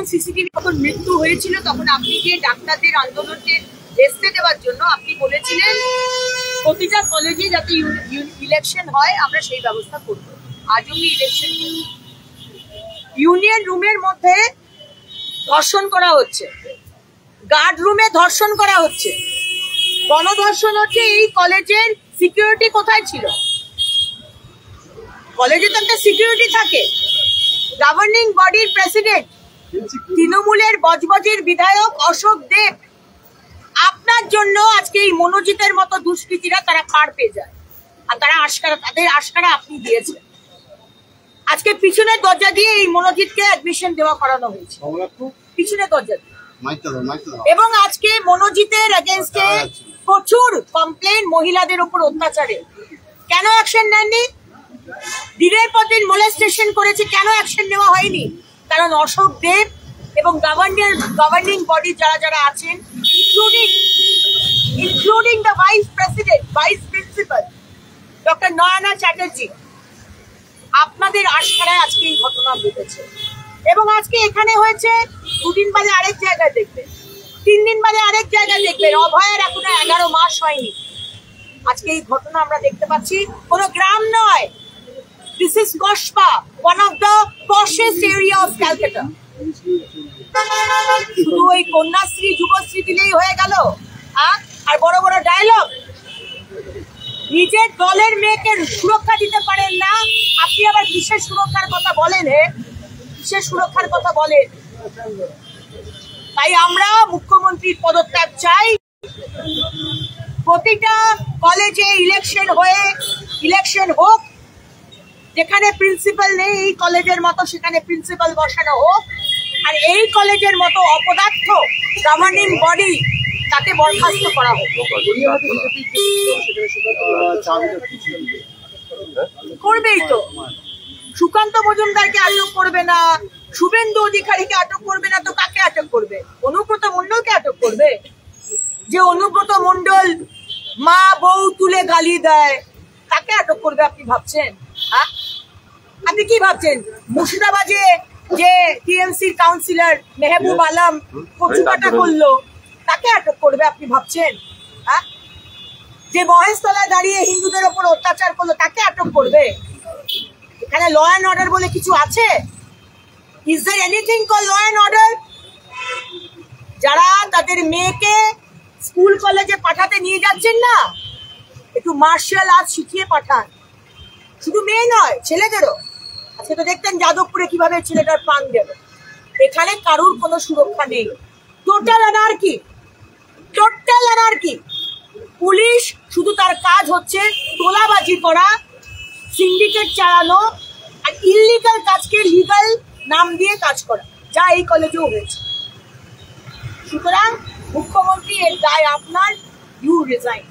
যখন সিসিটিভি যখন মৃত্যু হয়েছিল তখন আপনি গিয়ে ডাক্তারদের আন্দোলনকে ভেস্তে দেওয়ার জন্য আপনি বলেছিলেন প্রতিটা কলেজে যাতে ইলেকশন হয় আমরা সেই ব্যবস্থা করব। আজ অব্দি ইলেকশন ইউনিয়ন রুমের মধ্যে ধর্ষণ করা হচ্ছে, গার্ড রুমে ধর্ষণ করা হচ্ছে, গণধর্ষণ হচ্ছে। এই কলেজের সিকিউরিটি কোথায় ছিল? কলেজে তো একটা সিকিউরিটি থাকে। গভর্নিং বডির প্রেসিডেন্ট তৃণমূলের বজবজের বিধায়ক অশোক দেব, আপনার জন্য আজকে এই মনোজিতের মতো দুষ্কৃতীরা তারা ছাড় পেয়ে যায়, আর তারা আশকারা, তাদের আশকারা আপনি দিয়েছেন। আজকে পিছনের দরজা দিয়ে এই মনোজিৎকে অ্যাডমিশন দেওয়া করানো হয়েছে, পিছনের দরজা দিয়ে। এবং আজকে মনোজিতের এগেইনস্টে প্রচুর কমপ্লেন মহিলাদের উপর অত্যাচারে। কেন অ্যাকশন নেননি? দিনের পর দিন মোলেস্টেশন করেছে, কেন অ্যাকশন নেওয়া হয়নি? কারণ অশোক দেব এবং গভর্নিং বডি যারা যারা আছেন, including the vice president, vice principal doctor Nayna Chatterjee, আপনাদের আশকারায় আজকে এই ঘটনা ঘটেছে। এবং আজকে এখানে হয়েছে, দুদিন বাদে আরেক জায়গায় দেখবেন, 3 দিন বাদে আরেক জায়গায় দেখবেন। অভয়ের এখনো 11 মাস হয়নি। আজকে এই ঘটনা আমরা দেখতে পাচ্ছি। কোনো গ্রাম নয়, this is Kasba, one of the পশেস্ট area of Calcutta. শুধু ওই কন্যাশ্রী যুবশ্রী দিলেই হয়ে গেল? আর বড় বড় ডায়লগ। নিজের দলের মেয়েকে সুরক্ষা দিতে পারেন না, আপনি আবার কিসের সুরক্ষার কথা বলেন? কিসের সুরক্ষার কথা বলেন? তাই আমরা মুখ্যমন্ত্রীর পদত্যাগ চাই। প্রতিটা কলেজে ইলেকশন হোক, যেখানে প্রিন্সিপাল নেই এই কলেজের মতো সেখানে প্রিন্সিপাল বসানো হোক, আর এই কলেজের মতো অপদার্থ গভর্নিং বডি তাকে বরখাস্ত করা হোক। করবেই তো। সুকান্ত মজুমদারকে আটক করবে না, শুভেন্দু অধিকারীকে আটক করবে না, তো কাকে আটক করবে? অনুব্রত মণ্ডলকে আটক করবে? যে অনুব্রত মণ্ডল মা বউ তুলে গালি দেয়, তাকে আটক করবে আপনি ভাবছেন? আপনি কি ভাবছেন? মুর্শিদাবাদে যে টিএমসির কাউন্সিলর মেহবুব আলম কচুকাটা করলো, তাকে আটক করবে আপনি ভাবছেন? যে মহেশতলায় দাঁড়িয়ে হিন্দুদের ওপর অত্যাচার করলো, তাকে আটক করবে? এখানে ল অ্যান্ড অর্ডার বলে কিছু আছে? Is there anything call law and order? যারা তাদের মেয়েকে স্কুল কলেজে পাঠাতে নিয়ে যাচ্ছেন না, একটু মার্শাল আর্ট শিখিয়ে পাঠান। শুধু মেয়ে নয়, ছেলেদেরও। আজকে তো দেখতেন যাদবপুরে কিভাবে ছেলেটার প্রাণ গেল। এখানে কারুর কোনো সুরক্ষা নেই। Total anarchy, total anarchy. Police শুধু তার কাজ হচ্ছে তোলাবাজি করা, সিন্ডিকেট চালানো, আর ইলিগাল কাজকে লিগাল নাম দিয়ে কাজ করা, যা এই কলেজেও হয়েছে। সুতরাং মুখ্যমন্ত্রী, এর দায় আপনার, ইউ রিজাইন।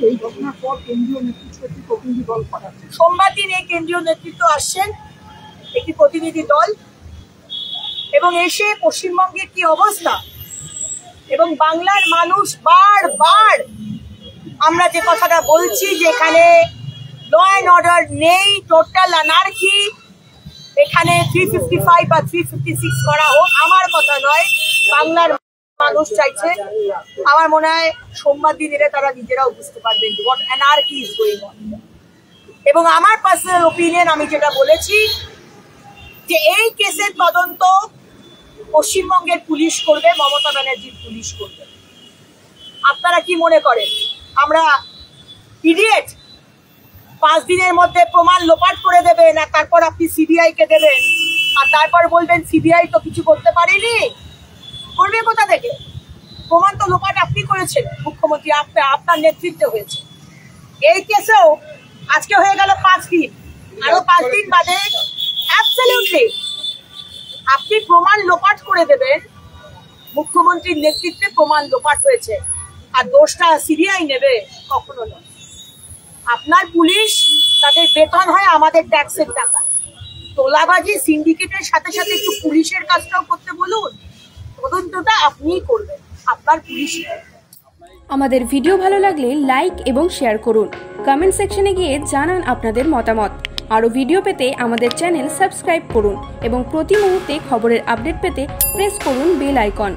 এই ঘটনার পর কেন্দ্রীয় নেতৃত্ব একটি প্রতিনিধি দল পাঠাচ্ছে। সোমবার দিন এই কেন্দ্রীয় নেতৃত্ব আসছেন, একটি প্রতিনিধি দল, এবং এসে পশ্চিমবঙ্গের কি অবস্থা এবং বাংলার মানুষ বারবার আমরা যে কথাটা বলছি যে এখানে ল অ্যান্ড অর্ডার নেই, টোটাল অ্যানার্কি, এখানে 355 বা 356 করা হোক, আমার কথা নয়, বাংলার মানুষ চাইছে। আমার মনে হয় সোমবার দিন এলে তারা নিজেরাও বুঝতে পারবেন what anarchy is going on. এবং আমার পার্সোনাল ওপিনিয়ন, আমি যেটা বলেছি যে এই কেসের তদন্ত পশ্চিমবঙ্গের পুলিশ করবে, মমতা ব্যানার্জির পুলিশ করবে। আপনারা কি মনে করেন আমরা ইডিয়েট? 5 দিনের মধ্যে প্রমাণ লোপাট করে দেবেন, আর তারপর আপনি সিবিআই কে দেবেন, আর তারপর বলবেন সিবিআই তো কিছু করতে পারেনি? করবে কোথা থেকে? প্রমাণ তো লোপাট আপনি করেছেন, মুখ্যমন্ত্রী, আপনার নেতৃত্বে হয়েছে। এই কেসেও আজকে হয়ে গেল 5 দিন, আরো 5 দিন বাদে অ্যাবসলিউটলি আপনি প্রমাণ লোপাট করে দেবেন। মুখ্যমন্ত্রীর নেতৃত্বে প্রমাণ লোপাট হয়েছে, আর দোষটা সিবিআই নেবে? কখনো নয়। আপনার পুলিশ, তাদের বেতন হয় আমাদের ট্যাক্সের টাকায়। তোলাবাজি সিন্ডিকেটের সাথে সাথে একটু পুলিশের কাজটাও করতে বলুন। তদন্তটা আপনিই করবেন, আপনার পুলিশ। আমাদের ভিডিও ভালো লাগলে লাইক এবং শেয়ার করুন। কমেন্ট সেকশনে গিয়ে জানান আপনাদের মতামত। আরও ভিডিও পেতে আমাদের চ্যানেল সাবস্ক্রাইব করুন এবং প্রতি মুহূর্তে খবরের আপডেট পেতে প্রেস করুন বেল আইকন।